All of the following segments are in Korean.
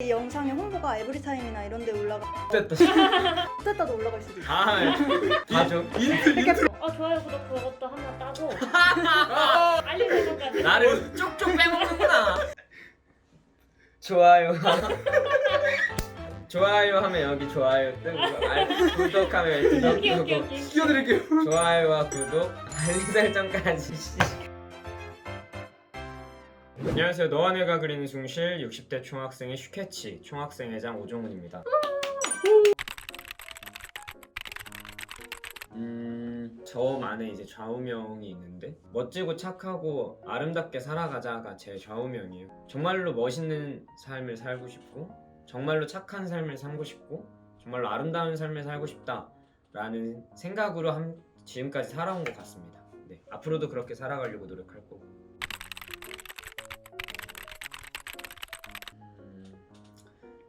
이 영상의 홍보가 에브리타임이나 이런 데 올라가 됐다. 됐다도 올라갈 수도 있어. 가죠. 좋아요 구독 그것도 한번 따고 알림 설정까지. 나를 쪽쪽 빼먹는구나. 좋아요. 좋아요 하면 여기 좋아요 뜨고 구독하면 여기 오케이. 구독. 띄워드릴게요. 좋아요와 구독, 알림 설정까지. 안녕하세요. 너와 내가 그리는 숭실 60대 총학생의 슈케치 총학생회장 오종훈입니다. 저만의 이제 좌우명이 있는데 멋지고 착하고 아름답게 살아가자가 제 좌우명이에요. 정말로 멋있는 삶을 살고 싶고 정말로 착한 삶을 살고 싶고 정말로 아름다운 삶을 살고 싶다라는 생각으로 지금까지 살아온 것 같습니다. 네, 앞으로도 그렇게 살아가려고 노력할 거고.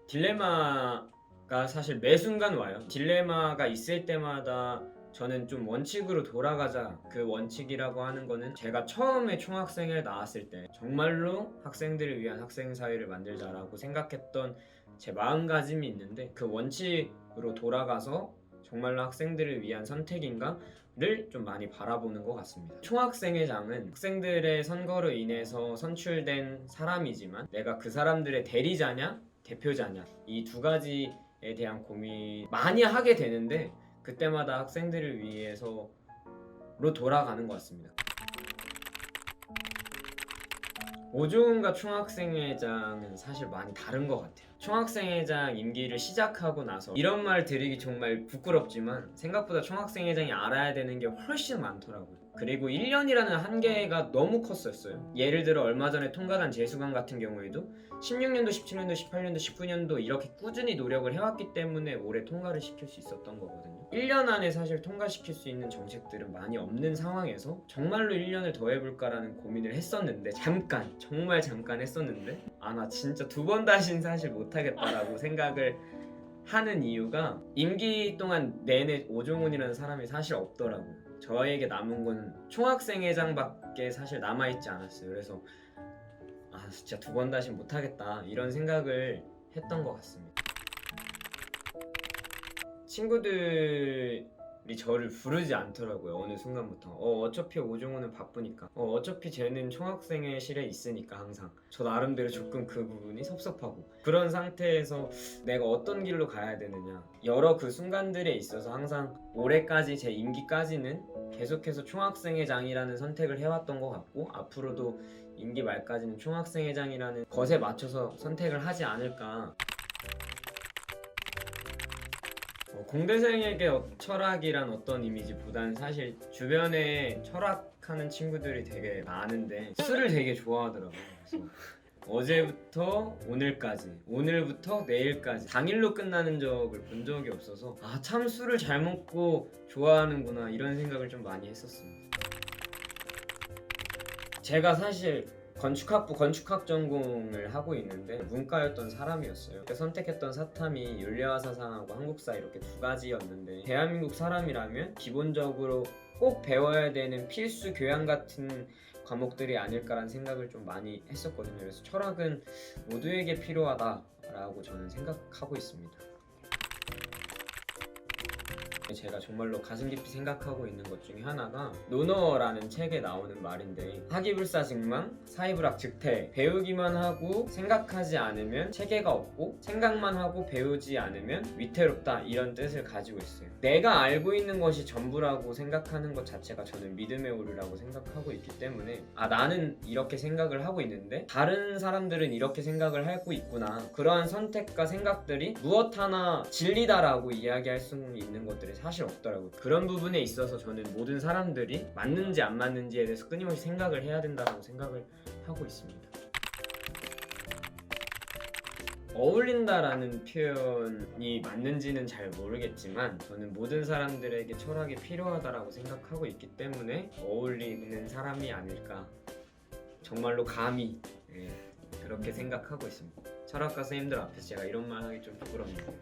딜레마가 사실 매 순간 와요. 딜레마가 있을 때마다 저는 좀 원칙으로 돌아가자. 그 원칙이라고 하는 거는 제가 처음에 총학생회 나왔을 때 정말로 학생들을 위한 학생사회를 만들자라고 생각했던 제 마음가짐이 있는데 그 원칙으로 돌아가서 정말로 학생들을 위한 선택인가를 좀 많이 바라보는 것 같습니다. 총학생회장은 학생들의 선거로 인해서 선출된 사람이지만 내가 그 사람들의 대리자냐 대표자냐 이 두 가지에 대한 고민 많이 하게 되는데 그때마다 학생들을 위해서로 돌아가는 것 같습니다. 오종훈과 총학생회장은 사실 많이 다른 것 같아요. 총학생회장 임기를 시작하고 나서 이런 말 드리기 정말 부끄럽지만 생각보다 총학생회장이 알아야 되는 게 훨씬 많더라고요. 그리고 1년이라는 한계가 너무 컸었어요. 예를 들어 얼마 전에 통과한 재수강 같은 경우에도 16년도, 17년도, 18년도, 19년도 이렇게 꾸준히 노력을 해왔기 때문에 올해 통과를 시킬 수 있었던 거거든요. 1년 안에 사실 통과시킬 수 있는 정책들은 많이 없는 상황에서 정말로 1년을 더 해볼까라는 고민을 했었는데 정말 잠깐 했었는데 나 진짜 두 번 다시는 사실 못하겠다라고 생각을 하는 이유가 임기 동안 내내 오종훈이라는 사람이 사실 없더라고요. 저에게 남은 건 총학생회장밖에 사실 남아있지 않았어요. 그래서 진짜 두 번 다시 못하겠다 이런 생각을 했던 것 같습니다. 친구들이 저를 부르지 않더라고요. 어느 순간부터 어차피 오종훈은 바쁘니까 어차피 쟤는 총학생회실에 있으니까 항상 저 나름대로 조금 그 부분이 섭섭하고 그런 상태에서 내가 어떤 길로 가야 되느냐 여러 그 순간들에 있어서 항상 올해까지 제 임기까지는 계속해서 총학생회장이라는 선택을 해왔던 것 같고 앞으로도 임기 말까지는 총학생회장이라는 것에 맞춰서 선택을 하지 않을까. 공대생에게 철학이란 어떤 이미지보다는 사실 주변에 철학하는 친구들이 되게 많은데 술을 되게 좋아하더라고요. 그래서 어제부터 오늘까지, 오늘부터 내일까지 당일로 끝나는 적을 본 적이 없어서 참 술을 잘 먹고 좋아하는구나 이런 생각을 좀 많이 했었습니다. 제가 사실 건축학부 건축학 전공을 하고 있는데 문과였던 사람이었어요. 그때 선택했던 사탐이 윤리화사상하고 한국사 이렇게 두 가지였는데 대한민국 사람이라면 기본적으로 꼭 배워야 되는 필수 교양 같은 과목들이 아닐까라는 생각을 좀 많이 했었거든요. 그래서 철학은 모두에게 필요하다라고 저는 생각하고 있습니다. 제가 정말로 가슴 깊이 생각하고 있는 것 중에 하나가 노너라는 책에 나오는 말인데 학이불사증망 사이불학즉퇴 배우기만 하고 생각하지 않으면 체계가 없고 생각만 하고 배우지 않으면 위태롭다 이런 뜻을 가지고 있어요. 내가 알고 있는 것이 전부라고 생각하는 것 자체가 저는 믿음의 오류라고 생각하고 있기 때문에 나는 이렇게 생각을 하고 있는데 다른 사람들은 이렇게 생각을 하고 있구나 그러한 선택과 생각들이 무엇 하나 진리다라고 이야기할 수 있는 것들이 사실 없더라고요. 그런 부분에 있어서 저는 모든 사람들이 맞는지 안 맞는지에 대해서 끊임없이 생각을 해야 된다고 생각을 하고 있습니다. 어울린다라는 표현이 맞는지는 잘 모르겠지만 저는 모든 사람들에게 철학이 필요하다라고 생각하고 있기 때문에 어울리는 사람이 아닐까 정말로 감히 그렇게 생각하고 있습니다. 철학과 선생님들 앞에서 제가 이런 말 하기 좀 부끄럽네요.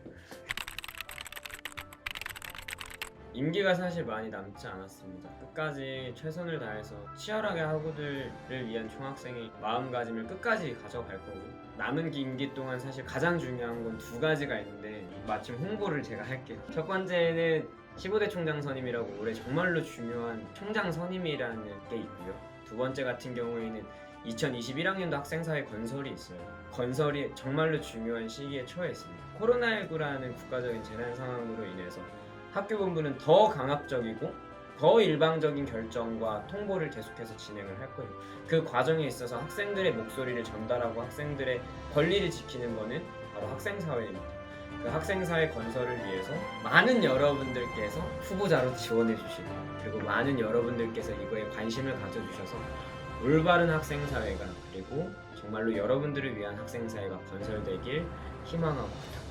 임기가 사실 많이 남지 않았습니다. 끝까지 최선을 다해서 치열하게 학우들을 위한 총학생의 마음가짐을 끝까지 가져갈 거고, 남은 임기 동안 사실 가장 중요한 건 두 가지가 있는데 마침 홍보를 제가 할게요. 첫 번째는 15대 총장 선임이라고 올해 정말로 중요한 총장 선임이라는 게 있고요. 두 번째 같은 경우에는 2021학년도 학생사회 건설이 있어요. 건설이 정말로 중요한 시기에 처해 있습니다. 코로나19라는 국가적인 재난 상황으로 인해서 학교 본부는 더 강압적이고 더 일방적인 결정과 통보를 계속해서 진행을 할 거예요. 그 과정에 있어서 학생들의 목소리를 전달하고 학생들의 권리를 지키는 거는 바로 학생사회입니다. 그 학생사회 건설을 위해서 많은 여러분들께서 후보자로 지원해 주시고, 그리고 많은 여러분들께서 이거에 관심을 가져주셔서 올바른 학생사회가, 그리고 정말로 여러분들을 위한 학생사회가 건설되길 희망하고 부탁드립니다.